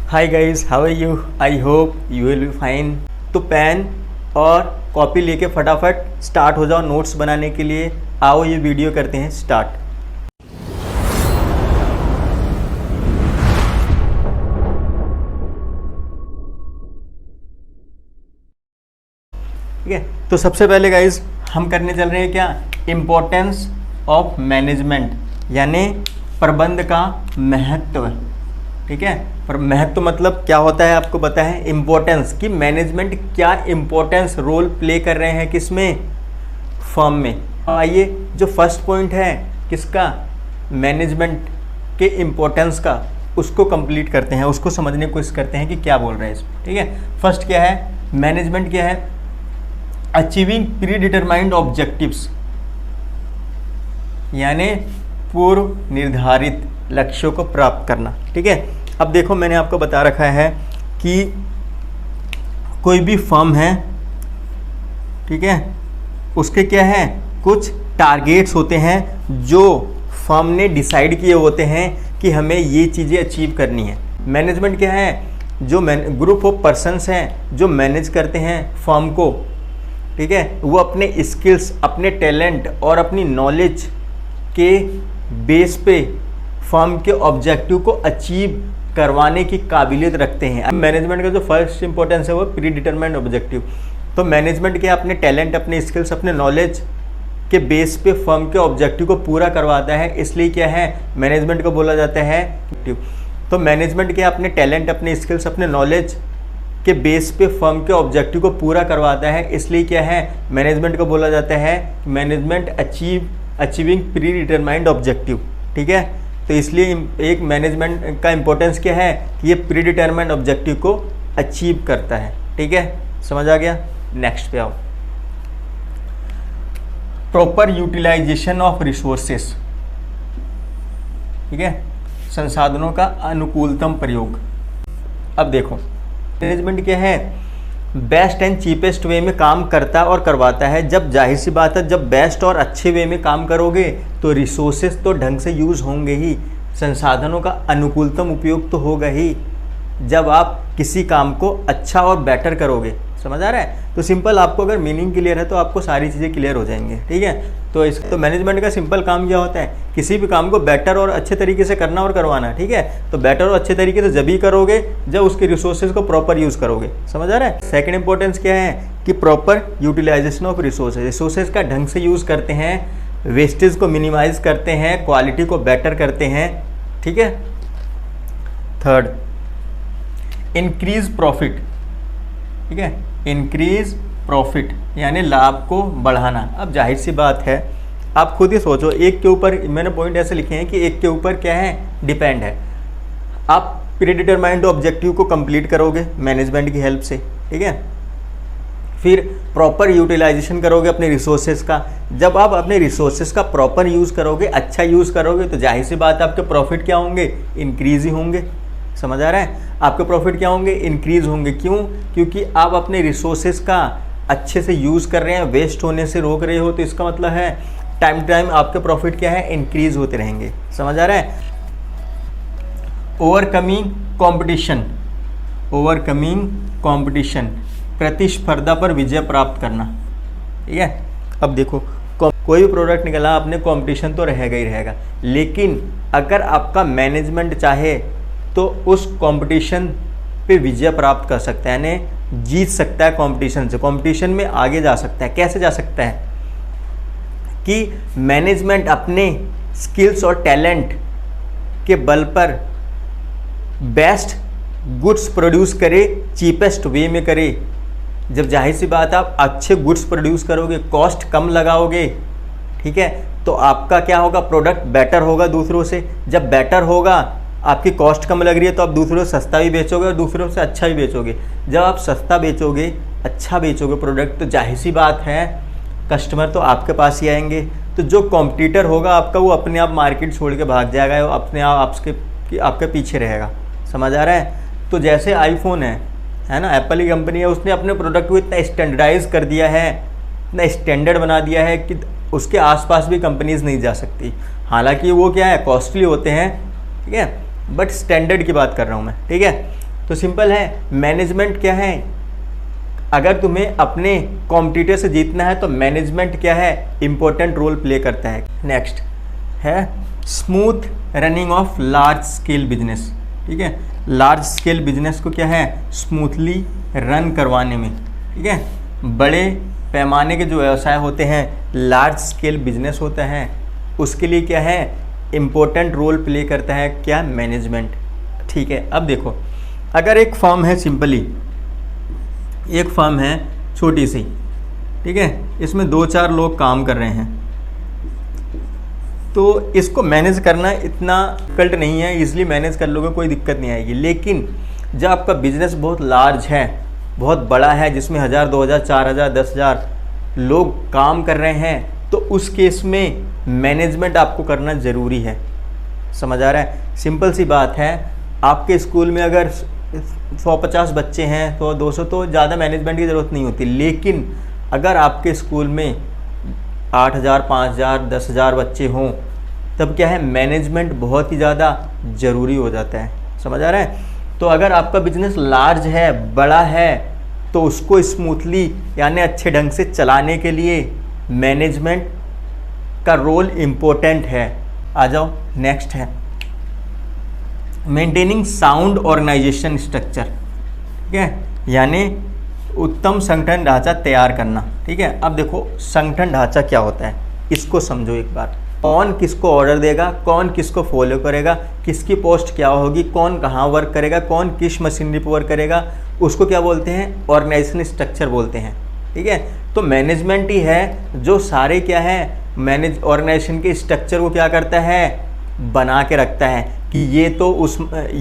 Hi guys, how are you? I hope you will be fine. तो pen और copy लेके फटाफट start हो जाओ नोट्स बनाने के लिए। आओ ये वीडियो करते हैं स्टार्ट। ठीक है, तो सबसे पहले गाइस हम करने चल रहे हैं क्या, इम्पोर्टेंस ऑफ मैनेजमेंट, यानी प्रबंध का महत्व। ठीक है, पर महत्व मतलब क्या होता है आपको पता है, इम्पोर्टेंस, कि मैनेजमेंट क्या इम्पोर्टेंस रोल प्ले कर रहे हैं किसमें, फर्म में। आइए जो फर्स्ट पॉइंट है किसका, मैनेजमेंट के इम्पोर्टेंस का, उसको कंप्लीट करते हैं, उसको समझने की कोशिश करते हैं कि क्या बोल रहे हैं इसमें। ठीक है, फर्स्ट क्या है, मैनेजमेंट क्या है, अचीविंग प्री डिटरमाइंड ऑब्जेक्टिव्स, यानी पूर्व निर्धारित लक्ष्यों को प्राप्त करना। ठीक है, अब देखो मैंने आपको बता रखा है कि कोई भी फर्म है, ठीक है, उसके क्या है, कुछ टारगेट्स होते हैं जो फर्म ने डिसाइड किए होते हैं कि हमें ये चीज़ें अचीव करनी है। मैनेजमेंट क्या है, जो ग्रुप ऑफ पर्सन्स हैं जो मैनेज करते हैं फर्म को। ठीक है, वो अपने स्किल्स, अपने टैलेंट और अपनी नॉलेज के बेस पे फर्म के ऑब्जेक्टिव को अचीव करवाने की काबिलियत रखते हैं। मैनेजमेंट का जो फर्स्ट इंपॉर्टेंस है वो प्री डिटरमाइंड ऑब्जेक्टिव। तो मैनेजमेंट के अपने टैलेंट, अपने स्किल्स, अपने नॉलेज के बेस पे फर्म के ऑब्जेक्टिव को पूरा करवाता है, इसलिए क्या है, मैनेजमेंट को बोला जाता है। तो मैनेजमेंट के अपने टैलेंट, अपने स्किल्स, अपने नॉलेज के बेस पे फर्म के ऑब्जेक्टिव को पूरा करवाता है, इसलिए क्या है, मैनेजमेंट को बोला जाता है management achieving pre determined objective. ठीक है, तो इसलिए एक मैनेजमेंट का इंपॉर्टेंस क्या है कि ये प्री डिटरमाइंड ऑब्जेक्टिव को अचीव करता है। ठीक है, समझ आ गया। नेक्स्ट पे आओ, प्रॉपर यूटिलाइजेशन ऑफ रिसोर्सेस। ठीक है, संसाधनों का अनुकूलतम प्रयोग। अब देखो मैनेजमेंट क्या है, बेस्ट एंड चीपेस्ट वे में काम करता और करवाता है। जब जाहिर सी बात है, जब बेस्ट और अच्छे वे में काम करोगे तो रिसोर्सेज तो ढंग से यूज़ होंगे ही, संसाधनों का अनुकूलतम उपयोग तो होगा ही, जब आप किसी काम को अच्छा और बेटर करोगे। समझ आ रहा है? तो सिंपल, आपको अगर मीनिंग क्लियर है तो आपको सारी चीज़ें क्लियर हो जाएंगे। ठीक है, तो मैनेजमेंट का सिंपल काम क्या होता है, किसी भी काम को बेटर और अच्छे तरीके से करना और करवाना। ठीक है, तो बेटर और अच्छे तरीके से जब ही करोगे जब उसके रिसोर्सेज को प्रॉपर यूज़ करोगे। समझ आ रहा है? सेकंड इंपॉर्टेंस क्या है कि प्रॉपर यूटिलाइजेशन ऑफ रिसोर्सेज का ढंग से यूज़ करते हैं, वेस्टेज को मिनिमाइज करते हैं, क्वालिटी को बेटर करते हैं। ठीक है, थर्ड, इंक्रीज प्रॉफिट। ठीक है, इंक्रीज प्रॉफिट यानी लाभ को बढ़ाना। अब जाहिर सी बात है, आप खुद ही सोचो, एक के ऊपर मैंने पॉइंट ऐसे लिखे हैं कि एक के ऊपर क्या है, डिपेंड है। आप प्री डिटरमाइंड ऑब्जेक्टिव को कंप्लीट करोगे मैनेजमेंट की हेल्प से। ठीक है, फिर प्रॉपर यूटिलाइजेशन करोगे अपने रिसोर्सेज का। जब आप अपने रिसोर्सेज का प्रॉपर यूज़ करोगे, अच्छा यूज़ करोगे, तो जाहिर सी बात है आपके प्रॉफिट क्या होंगे, इंक्रीज ही होंगे। समझ आ रहा है? आपके प्रॉफिट क्या होंगे, इंक्रीज होंगे। क्यों? क्योंकि आप अपने रिसोर्सेज का अच्छे से यूज़ कर रहे हैं, वेस्ट होने से रोक रहे हो, तो इसका मतलब है टाइम टू टाइम आपके प्रॉफिट क्या है, इंक्रीज होते रहेंगे। समझ आ रहा है? ओवरकमिंग कंपटीशन, ओवरकमिंग कंपटीशन, प्रतिस्पर्धा पर विजय प्राप्त करना। ठीक है, अब देखो कोई भी प्रोडक्ट निकला, आपने कंपटीशन तो रहेगा ही रहेगा, लेकिन अगर आपका मैनेजमेंट चाहे तो उस कंपटीशन पे विजय प्राप्त कर सकता है, यानी जीत सकता है कंपटीशन से, कंपटीशन में आगे जा सकता है। कैसे जा सकता है कि मैनेजमेंट अपने स्किल्स और टैलेंट के बल पर बेस्ट गुड्स प्रोड्यूस करे, चीपेस्ट वे में करे। जब जाहिर सी बात आप अच्छे गुड्स प्रोड्यूस करोगे, कॉस्ट कम लगाओगे, ठीक है, तो आपका क्या होगा, प्रोडक्ट बेटर होगा दूसरों से। जब बेटर होगा, आपकी कॉस्ट कम लग रही है, तो आप दूसरों से सस्ता भी बेचोगे और दूसरों से अच्छा भी बेचोगे। जब आप सस्ता बेचोगे, अच्छा बेचोगे प्रोडक्ट, तो जाहिर सी बात है कस्टमर तो आपके पास ही आएंगे। तो जो कॉम्पिटिटर होगा आपका, वो अपने आप मार्केट छोड़ के भाग जाएगा, वो अपने आप आपके पीछे रहेगा। समझ आ रहा है? तो जैसे आईफोन है ना, एप्पल की कंपनी है, उसने अपने प्रोडक्ट को इतना स्टैंडर्डाइज कर दिया है, इतना स्टैंडर्ड बना दिया है कि उसके आसपास भी कंपनीज नहीं जा सकती। हालांकि वो क्या है, कॉस्टली होते हैं, ठीक है, बट स्टैंडर्ड की बात कर रहा हूँ मैं। ठीक है, तो सिंपल है, मैनेजमेंट क्या है, अगर तुम्हें अपने कॉम्पिटिटर से जीतना है तो मैनेजमेंट क्या है, इंपॉर्टेंट रोल प्ले करता है। नेक्स्ट है smooth running of large scale business. ठीक है, लार्ज स्केल बिजनेस को क्या है, स्मूथली रन करवाने में, ठीक है, बड़े पैमाने के जो व्यवसाय होते हैं, लार्ज स्केल बिजनेस होता है, उसके लिए क्या है, इम्पोर्टेंट रोल प्ले करता है क्या, मैनेजमेंट। ठीक है, अब देखो अगर एक फर्म है, सिंपली एक फर्म है छोटी सी, ठीक है, इसमें 2-4 लोग काम कर रहे हैं, तो इसको मैनेज करना इतना डिफिकल्ट नहीं है, इजली मैनेज कर लोगे, कोई दिक्कत नहीं आएगी। लेकिन जब आपका बिजनेस बहुत लार्ज है, बहुत बड़ा है, जिसमें 1000, 2000, 4000, 10,000 लोग काम कर रहे हैं, तो उस केस में मैनेजमेंट आपको करना ज़रूरी है। समझ आ रहा है? सिंपल सी बात है, आपके स्कूल में अगर 150 बच्चे हैं तो 200, तो ज़्यादा मैनेजमेंट की ज़रूरत नहीं होती। लेकिन अगर आपके स्कूल में 8000, 5000, 10,000 बच्चे हों, तब क्या है, मैनेजमेंट बहुत ही ज़्यादा ज़रूरी हो जाता है। समझ आ रहा है? तो अगर आपका बिजनेस लार्ज है, बड़ा है, तो उसको स्मूथली यानी अच्छे ढंग से चलाने के लिए मैनेजमेंट का रोल इम्पोर्टेंट है। आ जाओ, नेक्स्ट है मेंटेनिंग साउंड ऑर्गेनाइजेशन स्ट्रक्चर। ठीक है, यानी उत्तम संगठन ढांचा तैयार करना। ठीक है, अब देखो संगठन ढांचा क्या होता है, इसको समझो एक बार। कौन किसको ऑर्डर देगा, कौन किसको फॉलो करेगा, किसकी पोस्ट क्या होगी, कौन कहाँ वर्क करेगा, कौन किस मशीनरी पर वर्क करेगा, उसको क्या बोलते हैं, ऑर्गेनाइजेशन स्ट्रक्चर बोलते हैं। ठीक है, तो मैनेजमेंट ही है जो सारे क्या है, मैनेज ऑर्गेनाइजेशन के स्ट्रक्चर को क्या करता है, बना के रखता है कि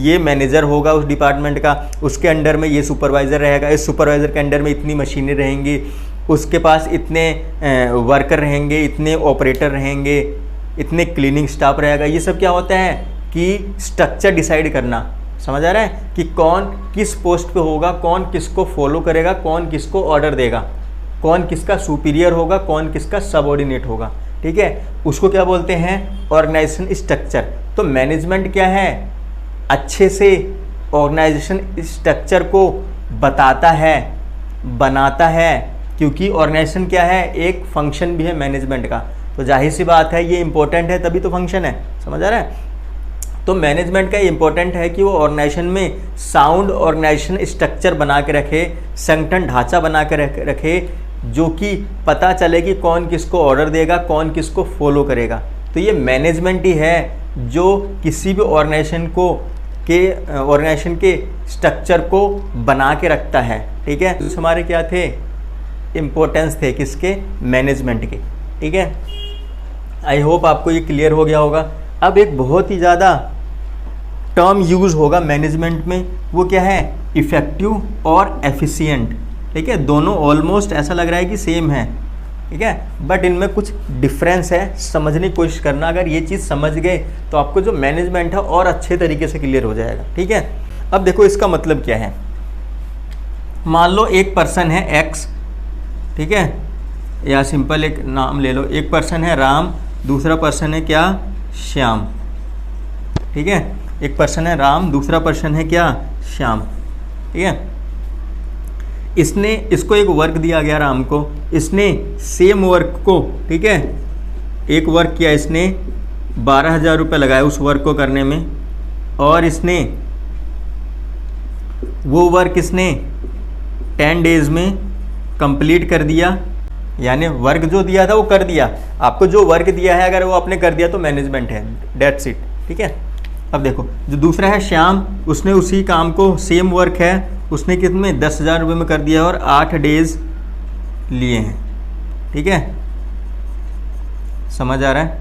ये मैनेजर होगा उस डिपार्टमेंट का, उसके अंडर में ये सुपरवाइज़र रहेगा, इस सुपरवाइज़र के अंडर में इतनी मशीनें रहेंगी, उसके पास इतने वर्कर रहेंगे, इतने ऑपरेटर रहेंगे, इतने क्लीनिंग स्टाफ रहेगा। ये सब क्या होता है कि स्ट्रक्चर डिसाइड करना। समझ आ रहा है कि कौन किस पोस्ट पे होगा, कौन किसको फॉलो करेगा, कौन किसको ऑर्डर देगा, कौन किसका सुपीरियर होगा, कौन किसका सबऑर्डिनेट होगा। ठीक है, उसको क्या बोलते हैं, ऑर्गेनाइजेशन स्ट्रक्चर। तो मैनेजमेंट क्या है, अच्छे से ऑर्गेनाइजेशन स्ट्रक्चर को बताता है, बनाता है, क्योंकि ऑर्गेनाइजेशन क्या है, एक फंक्शन भी है मैनेजमेंट का। तो जाहिर सी बात है ये इंपॉर्टेंट है, तभी तो फंक्शन है। समझ आ रहा है? तो मैनेजमेंट का इंपॉर्टेंट है कि वो ऑर्गेनाइजेशन में साउंड ऑर्गेनाइजेशन स्ट्रक्चर बना के रखे, संगठन ढांचा बना के रखे, जो कि पता चले कि कौन किसको ऑर्डर देगा, कौन किसको फॉलो करेगा। तो ये मैनेजमेंट ही है जो किसी भी ऑर्गेनाइजेशन के स्ट्रक्चर को बना के रखता है। ठीक है, तो हमारे क्या थे, इम्पोर्टेंस थे किसके, मैनेजमेंट के। ठीक है, आई होप आपको ये क्लियर हो गया होगा। अब एक बहुत ही ज़्यादा टर्म यूज़ होगा मैनेजमेंट में, वो क्या है, इफ़ेक्टिव और एफिशिएंट। ठीक है, दोनों ऑलमोस्ट ऐसा लग रहा है कि सेम है। ठीक है, बट इनमें कुछ डिफरेंस है, समझने की कोशिश करना। अगर ये चीज़ समझ गए तो आपको जो मैनेजमेंट है और अच्छे तरीके से क्लियर हो जाएगा। ठीक है, अब देखो इसका मतलब क्या है। मान लो एक पर्सन है एक्स, ठीक है, या सिंपल एक नाम ले लो, एक पर्सन है राम, दूसरा पर्सन है क्या, श्याम। ठीक है, एक पर्सन है राम, दूसरा पर्सन है क्या, श्याम। ठीक है, इसको एक वर्क दिया गया राम को, इसने सेम वर्क को, ठीक है, एक वर्क किया, इसने 12,000 रुपये लगाए उस वर्क को करने में, और इसने वो वर्क इसने 10 डेज़ में कंप्लीट कर दिया। यानी वर्क जो दिया था वो कर दिया, आपको जो वर्क दिया है अगर वो आपने कर दिया तो मैनेजमेंट है, डेट्स इट। ठीक है, अब देखो जो दूसरा है श्याम, उसने उसी काम को, सेम वर्क है, उसने कितने 10,000 रुपये में कर दिया और 8 डेज़ लिए हैं। ठीक है, समझ आ रहा है?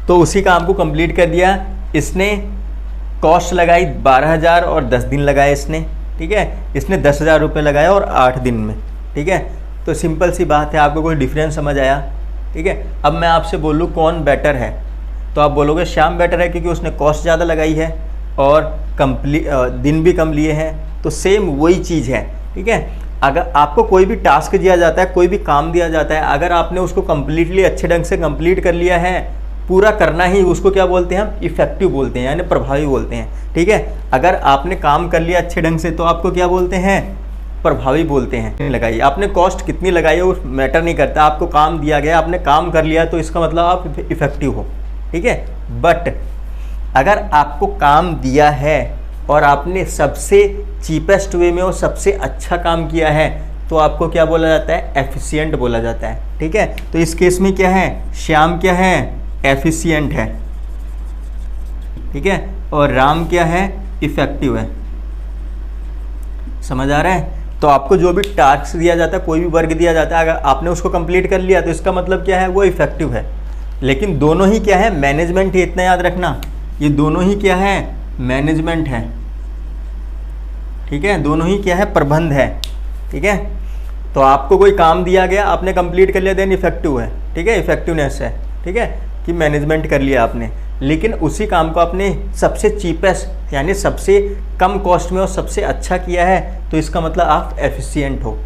तो उसी काम को कंप्लीट कर दिया, इसने कॉस्ट लगाई 12,000 और 10 दिन लगाए इसने। ठीक है, इसने 10,000 रुपये लगाए और 8 दिन में। ठीक है, तो सिंपल सी बात है, आपको कोई डिफरेंस समझ आया? ठीक है, अब मैं आपसे बोलूँ कौन बेटर है, तो आप बोलोगे श्याम बेटर है, क्योंकि उसने कॉस्ट ज़्यादा लगाई है और दिन भी कम लिए हैं। तो सेम वही चीज़ है। ठीक है, अगर आपको कोई भी टास्क दिया जाता है, कोई भी काम दिया जाता है, अगर आपने उसको कम्प्लीटली अच्छे ढंग से कंप्लीट कर लिया है पूरा करना ही, उसको क्या बोलते हैं हम, इफेक्टिव बोलते हैं, यानी प्रभावी बोलते हैं। ठीक है, अगर आपने काम कर लिया अच्छे ढंग से तो आपको क्या बोलते हैं, प्रभावी बोलते हैं। लगाइए, आपने कॉस्ट कितनी लगाई है वो मैटर नहीं करता, आपको काम दिया गया, आपने काम कर लिया तो इसका मतलब आप इफेक्टिव हो। ठीक है, बट अगर आपको काम दिया है और आपने सबसे चीपेस्ट वे में और सबसे अच्छा काम किया है तो आपको क्या बोला जाता है, एफिशिएंट बोला जाता है। ठीक है, तो इस केस में क्या है, श्याम क्या है, एफिशिएंट है। ठीक है, और राम क्या है, इफेक्टिव है। समझ आ रहा है? तो आपको जो भी टास्क दिया जाता है, कोई भी वर्क दिया जाता है, अगर आपने उसको कंप्लीट कर लिया तो इसका मतलब क्या है, वो इफेक्टिव है। लेकिन दोनों ही क्या है, मैनेजमेंट है, इतना याद रखना, ये दोनों ही क्या है, मैनेजमेंट है। ठीक है, दोनों ही क्या है, प्रबंध है। ठीक है, तो आपको कोई काम दिया गया, आपने कंप्लीट कर लिया, देन इफेक्टिव है। ठीक है, इफेक्टिवनेस है। ठीक है, कि मैनेजमेंट कर लिया आपने, लेकिन उसी काम को आपने सबसे चीपेस्ट यानी सबसे कम कॉस्ट में और सबसे अच्छा किया है तो इसका मतलब आप एफिशिएंट हो।